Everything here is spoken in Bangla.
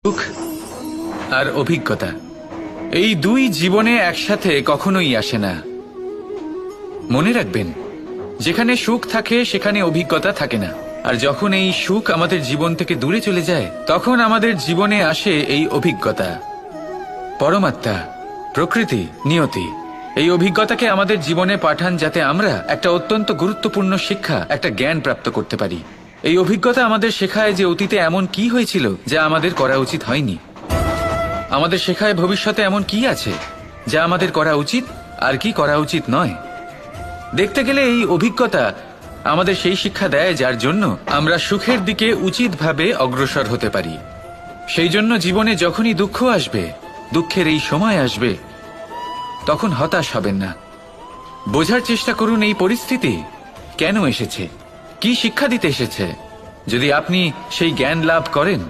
সুখ আর অভিজ্ঞতা, এই দুই জীবনে একসাথে কখনোই আসে না। মনে রাখবেন, যেখানে সুখ থাকে সেখানে অভিজ্ঞতা থাকে না। আর যখন এই সুখ আমাদের জীবন থেকে দূরে চলে যায়, তখন আমাদের জীবনে আসে এই অভিজ্ঞতা। পরমাত্মা, প্রকৃতি, নিয়তি এই অভিজ্ঞতাকে আমাদের জীবনে পাঠান, যাতে আমরা একটা অত্যন্ত গুরুত্বপূর্ণ শিক্ষা, একটা জ্ঞান প্রাপ্ত করতে পারি। এই অভিজ্ঞতা আমাদের শেখায় যে অতীতে এমন কি হয়েছিল যা আমাদের করা উচিত হয়নি। আমাদের শেখায় ভবিষ্যতে এমন কি আছে যা আমাদের করা উচিত আর কি করা উচিত নয়। দেখতে গেলে এই অভিজ্ঞতা আমাদের সেই শিক্ষা দেয় যার জন্য আমরা সুখের দিকে উচিতভাবে অগ্রসর হতে পারি। সেই জন্য জীবনে যখনই দুঃখ আসবে, দুঃখের এই সময় আসবে, তখন হতাশ হবেন না। বোঝার চেষ্টা করুন এই পরিস্থিতি কেন এসেছে, কি শিক্ষা দিতে এসেছে। যদি আপনি সেই জ্ঞান লাভ করেন